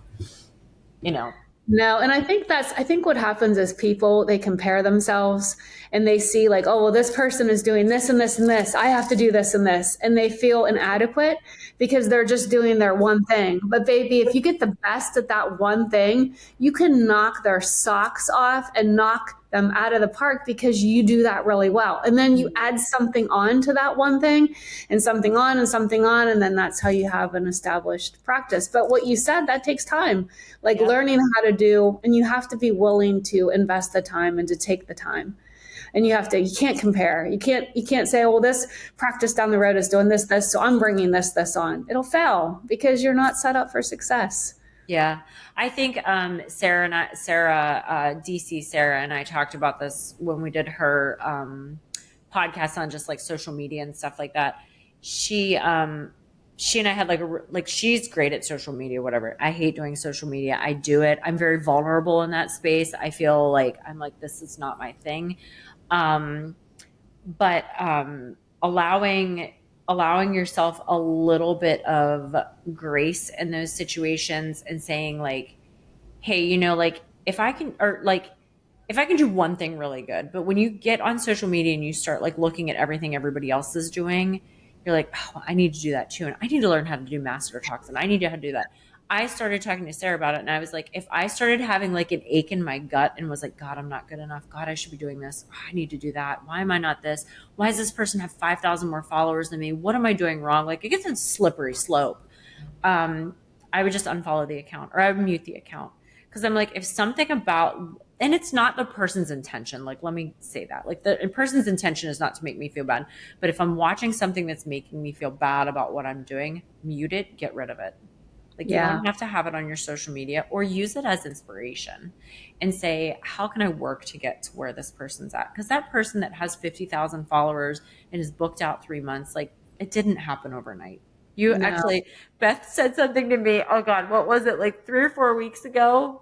No, and I think what happens is people, they compare themselves and they see like, oh, well, this person is doing this and this and this. I have to do this and this. And they feel inadequate because they're just doing their one thing. But baby, if you get the best at that one thing, you can knock their socks off and knock them out of the park because you do that really well. And then you add something on to that one thing and something on and something on. And then that's how you have an established practice. But what you said, that takes time, like learning how to do, and you have to be willing to invest the time and to take the time. And you can't compare. You can't say, oh, well, this practice down the road is doing this, so I'm bringing this on. It'll fail because you're not set up for success. Yeah. I think Sarah, DC Sarah, and I talked about this when we did her podcast on just like social media and stuff like that. She and I had she's great at social media, whatever. I hate doing social media. I do it. I'm very vulnerable in that space. I feel like I'm like, this is not my thing. But allowing yourself a little bit of grace in those situations and saying like, hey, like if I can do one thing really good, but when you get on social media and you start like looking at everything everybody else is doing, you're like, oh, I need to do that too. And I need to learn how to do masseter toxin. I need to do that. I started talking to Sarah about it and I was like, if I started having like an ache in my gut and was like, God, I'm not good enough. God, I should be doing this. Oh, I need to do that. Why am I not this? Why does this person have 5,000 more followers than me? What am I doing wrong? Like, it gets a slippery slope. I would just unfollow the account or I would mute the account. Cause I'm like, if something about, and it's not the person's intention, like, let me say that, like the person's intention is not to make me feel bad. But if I'm watching something that's making me feel bad about what I'm doing, mute it, get rid of it. Like you Yeah. don't have to have it on your social media, or use it as inspiration and say, how can I work to get to where this person's at? Because that person that has 50,000 followers and is booked out 3 months, like it didn't happen overnight. You No. actually, Beth said something to me. Oh God, what was it? Like 3 or 4 weeks ago.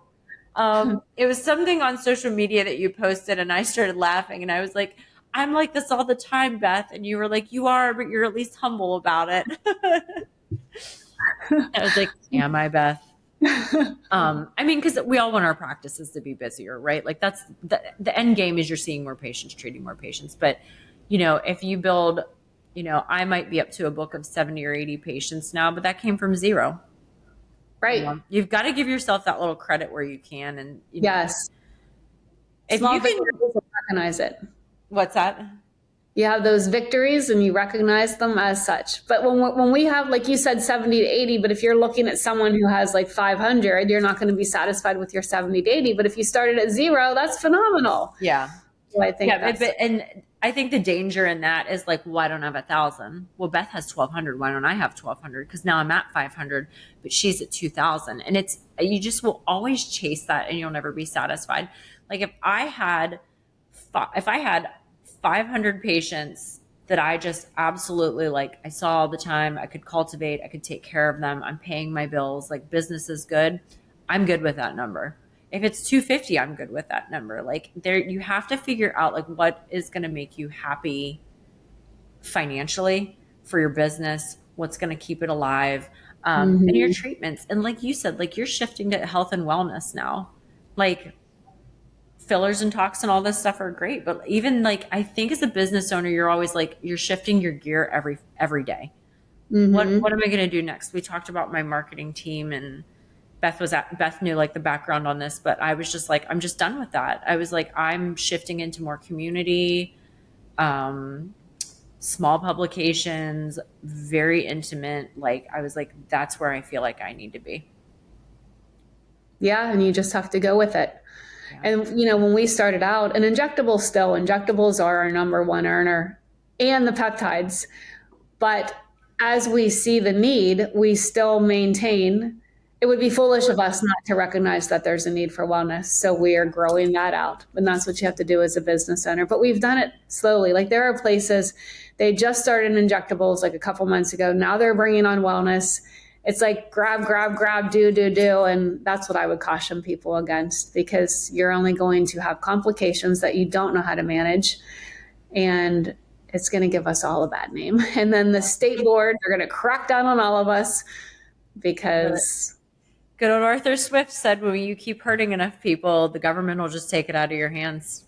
It was something on social media that you posted, and I started laughing, and I was like, I'm like this all the time, Beth. And you were like, you are, but you're at least humble about it. I was like, am I, Beth? I mean, because we all want our practices to be busier, right? Like that's the end game is you're seeing more patients, treating more patients. But, if you build, I might be up to a book of 70 or 80 patients now, but that came from zero. Right. You've got to give yourself that little credit where you can. And, Yes. if Small you can, victories, recognize it. what's that? You have those victories and you recognize them as such. But when we have, like you said, 70 to 80, but if you're looking at someone who has like 500, you're not going to be satisfied with your 70 to 80. But if you started at zero, that's phenomenal. Yeah. So I think and I think the danger in that is like, well, I don't have 1,000. Well, Beth has 1,200. Why don't I have 1,200? Because now I'm at 500, but she's at 2,000. And you just will always chase that, and you'll never be satisfied. Like if I had 500 patients that I just absolutely like, I saw all the time, I could cultivate, I could take care of them, I'm paying my bills, like business is good, I'm good with that number. If it's 250, I'm good with that number. Like you have to figure out like what is going to make you happy financially for your business, what's going to keep it alive, and your treatments. And like you said, like you're shifting to health and wellness now. Like fillers and toxin, all this stuff are great, but even like I think as a business owner, you're always like you're shifting your gear every day. What am I going to do next? We talked about my marketing team, and Beth knew like the background on this, but I was just like, I'm just done with that. I was like, I'm shifting into more community, small publications, very intimate. Like I was like, that's where I feel like I need to be. Yeah, and you just have to go with it. Yeah. And when we started out, and injectables are our number one earner, and the peptides. But as we see the need, we still maintain. It would be foolish of us not to recognize that there's a need for wellness. So we are growing that out. And that's what you have to do as a business owner. But we've done it slowly. Like there are places, they just started injectables like a couple months ago. Now they're bringing on wellness. It's like grab, do. And that's what I would caution people against, because you're only going to have complications that you don't know how to manage. And it's going to give us all a bad name. And then the state boards are going to crack down on all of us because... Good old Arthur Swift said, when you keep hurting enough people, the government will just take it out of your hands.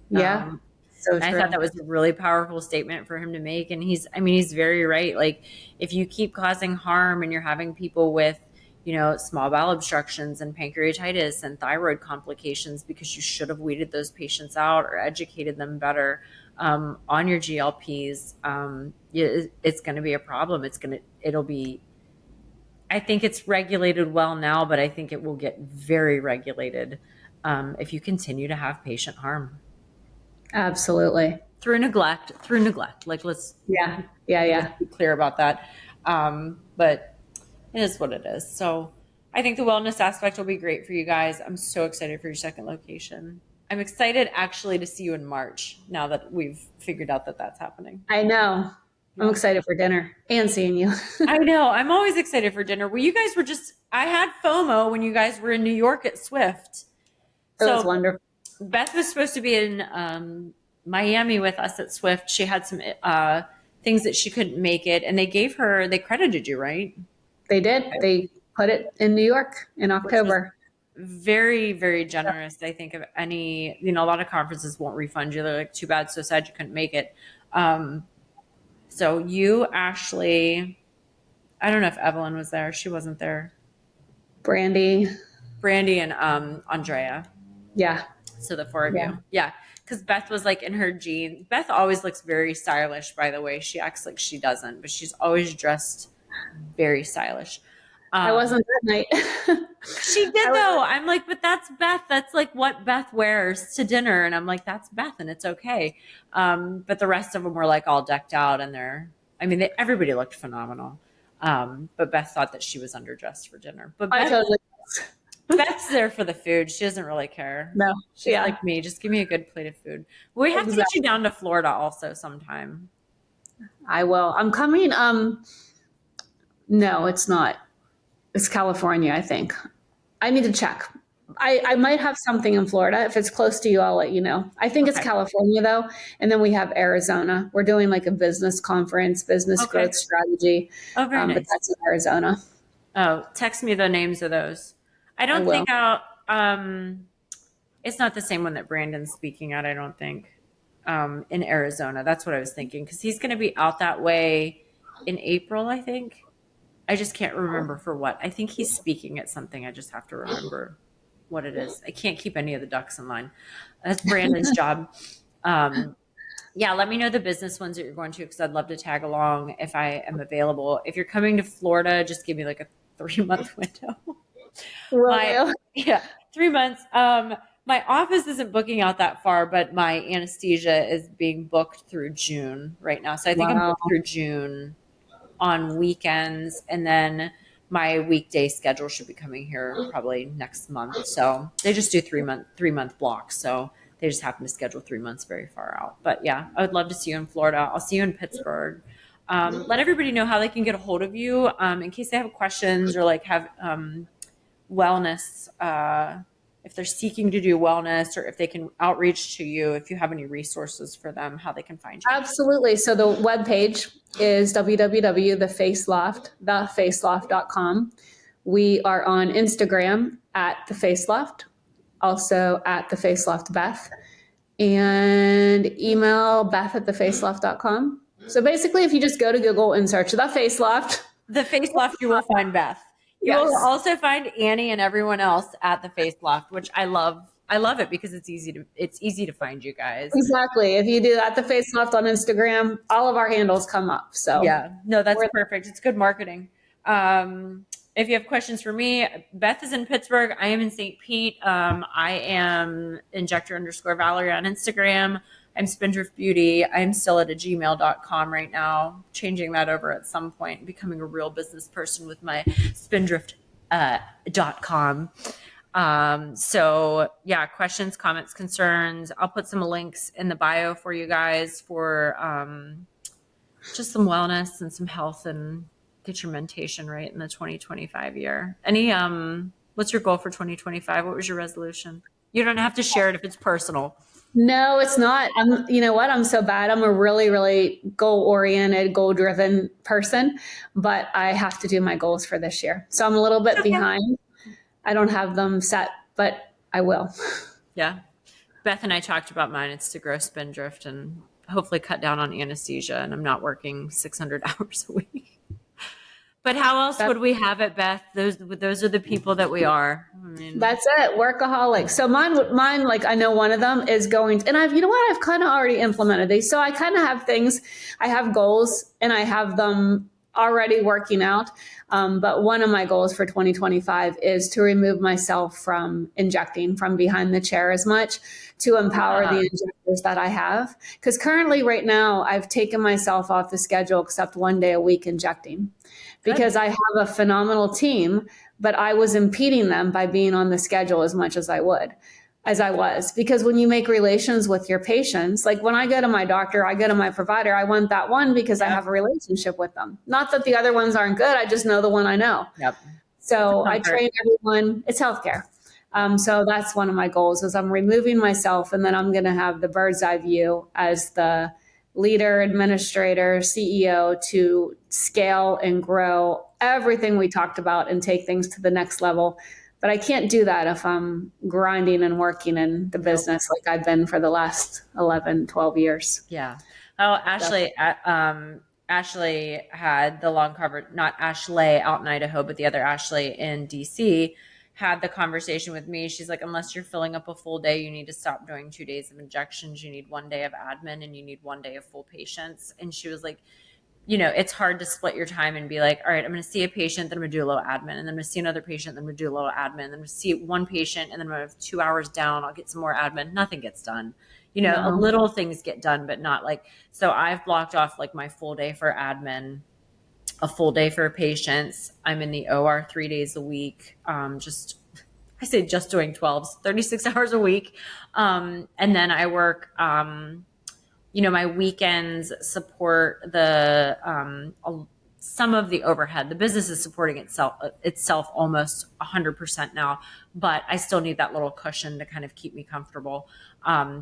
Yeah. So I thought that was a really powerful statement for him to make. And he's very right. Like if you keep causing harm and you're having people with, small bowel obstructions and pancreatitis and thyroid complications because you should have weeded those patients out or educated them better on your GLPs, it's going to be a problem. I think it's regulated well now, but I think it will get very regulated if you continue to have patient harm. Absolutely. Through neglect. Like let's be clear about that. But it is what it is. So I think the wellness aspect will be great for you guys. I'm so excited for your second location. I'm excited actually to see you in March now that we've figured out that that's happening. I know. I'm excited for dinner and seeing you. I know. I'm always excited for dinner. Well, you guys were I had FOMO when you guys were in New York at Swift. It was wonderful. Beth was supposed to be in Miami with us at Swift. She had some things that she couldn't make it, and they credited you, right? They did. They put it in New York in October. Very, very generous. I think of any, a lot of conferences won't refund you. They're like, too bad, so sad you couldn't make it. So you actually, I don't know if Evelyn was there. She wasn't there. Brandy and Andrea. Yeah. So the four of you. Yeah. Because Beth was like in her jeans. Beth always looks very stylish, by the way. She acts like she doesn't, but she's always dressed very stylish. I wasn't that night. She did though. I'm like, but that's Beth. That's like what Beth wears to dinner. And I'm like, that's Beth and it's okay. But the rest of them were like all decked out and everybody looked phenomenal. But Beth thought that she was underdressed for dinner. But I totally. Beth's there for the food. She doesn't really care. No. She's like me. Just give me a good plate of food. We have to get you down to Florida also sometime. I will. I'm coming. No, it's not. It's California, I think. I need to check. I might have something in Florida. If it's close to you, I'll let you know. I think it's California though. And then we have Arizona. We're doing like a business conference, business growth strategy. Oh, very nice. But that's in Arizona. Oh, text me the names of those. I don't think it's not the same one that Brandon's speaking at, I don't think, in Arizona. That's what I was thinking. Because he's going to be out that way in April, I think. I just can't remember for what. I think he's speaking at something. I just have to remember what it is. I can't keep any of the ducks in line. That's Brandon's job. Yeah, let me know the business ones that you're going to because I'd love to tag along if I am available. If you're coming to Florida, just give me like a 3-month window. Yeah, 3 months. My office isn't booking out that far, but my anesthesia is being booked through June right now. So I think I'm booked through June on weekends, and then my weekday schedule should be coming here probably next month. So they just do 3-month blocks. So they just happen to schedule 3 months very far out. But yeah, I would love to see you in Florida. I'll see you in Pittsburgh. Let everybody know how they can get a hold of you in case they have questions or like have wellness, if they're seeking to do wellness or if they can outreach to you, if you have any resources for them, how they can find you. Absolutely. So the webpage is www.thefaceleloft.com. We are on Instagram at The Faceloft, also at The Faceloft Beth, and email beth@thefaceleloft.com. So basically, if you just go to Google and search The Faceloft, you will find Beth. You will also find Annie and everyone else at The Faceloft, which I love. I love it because it's easy to find you guys. Exactly. If you do that, The Faceloft on Instagram, all of our handles come up. So yeah, no, that's perfect. It's good marketing. If you have questions for me, Beth is in Pittsburgh. I am in St. Pete. I am injector_Valerie on Instagram. I'm Spindrift Beauty. I'm still at gmail.com right now, changing that over at some point, becoming a real business person with my Spindrift.com. So yeah, questions, comments, concerns. I'll put some links in the bio for you guys for just some wellness and some health and get your mentation right in the 2025 year. What's your goal for 2025? What was your resolution? You don't have to share it if it's personal. No, it's not. You know what? I'm so bad. I'm a really, really goal-oriented, goal-driven person, but I have to do my goals for this year. So I'm a little bit behind. I don't have them set, but I will. Yeah. Beth and I talked about mine. It's to grow Spindrift and hopefully cut down on anesthesia. And I'm not working 600 hours a week. But how else would we have it, Beth? Those are the people that we are. I mean, that's it. Workaholic. So mine, like I know one of them is going, and you know what? I've kind of already implemented these. So I kind of have things, I have goals and I have them already working out. But one of my goals for 2025 is to remove myself from injecting from behind the chair as much to empower the injectors that I have. Because currently right now, I've taken myself off the schedule except one day a week injecting. Because I have a phenomenal team, but I was impeding them by being on the schedule as much as I was. Because when you make relations with your patients, like when I go to my doctor, I go to my provider, I want that one because I have a relationship with them. Not that the other ones aren't good. I just know the one I know. Yep. So I train everyone. It's healthcare. So that's one of my goals is I'm removing myself and then I'm going to have the bird's eye view as the leader, administrator, CEO to scale and grow everything we talked about and take things to the next level. But I can't do that if I'm grinding and working in the business like I've been for the last 11, 12 years. Yeah. Oh, Ashley had the long cover, not Ashley out in Idaho, but the other Ashley in DC had the conversation with me. She's like, unless you're filling up a full day, you need to stop doing 2 days of injections. You need 1 day of admin and you need 1 day of full patients. And she was like, it's hard to split your time and be like, all right, I'm going to see a patient, then I'm going to do a little admin, and then I'm going to see another patient, then I'm going to do a little admin, then I'm going to see one patient, and then I'm going to have 2 hours down. I'll get some more admin. Nothing gets done. A No. little things get done, but not like, so I've blocked off like my full day for admin, a full day for patients. I'm in the OR 3 days a week. I say just doing 12s, 36 hours a week. And then I work, my weekends support some of the overhead. The business is supporting itself almost 100% now, but I still need that little cushion to kind of keep me comfortable.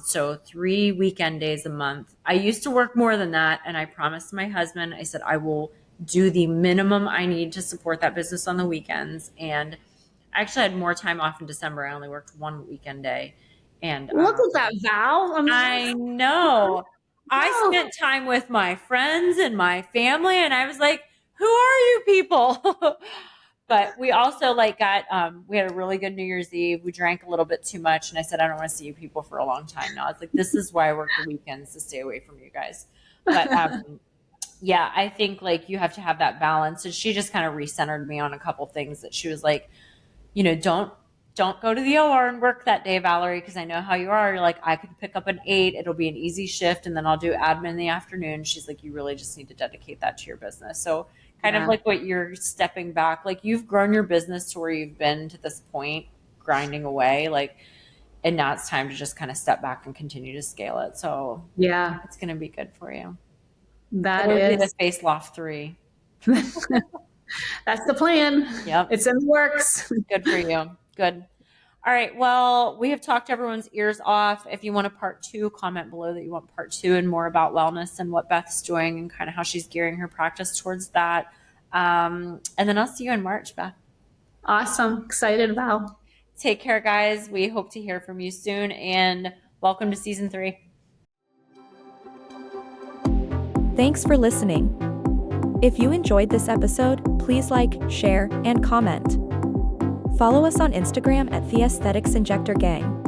So 3 weekend days a month. I used to work more than that, and I promised my husband, I said, I will do the minimum I need to support that business on the weekends. And I actually had more time off in December. I only worked 1 weekend day. And Look at that, Val. I know. I spent time with my friends and my family, and I was like, who are you people? But we also we had a really good New Year's Eve. We drank a little bit too much, and I said, I don't want to see you people for a long time now. It's like, this is why I work the weekends, to stay away from you guys. But yeah, I think like you have to have that balance. And she just kind of recentered me on a couple things that she was like, don't go to the OR and work that day, Valerie, because I know how you are. You're like, I could pick up an 8. It'll be an easy shift, and then I'll do admin in the afternoon. She's like, you really just need to dedicate that to your business. So kind of like what you're stepping back, like you've grown your business to where you've been to this point, grinding away, and now it's time to just kind of step back and continue to scale it. So yeah, it's going to be good for you. That It'll is be the Face Loft 3. That's the plan. Yep. It's in the works. Good for you. Good. All right. Well, we have talked everyone's ears off. If you want a part 2, comment below that you want part 2 and more about wellness and what Beth's doing and kind of how she's gearing her practice towards that. And then I'll see you in March, Beth. Awesome. Excited, Val. Take care, guys. We hope to hear from you soon, and welcome to season 3. Thanks for listening. If you enjoyed this episode, please like, share, and comment. Follow us on Instagram at the Aesthetics Injector Gang.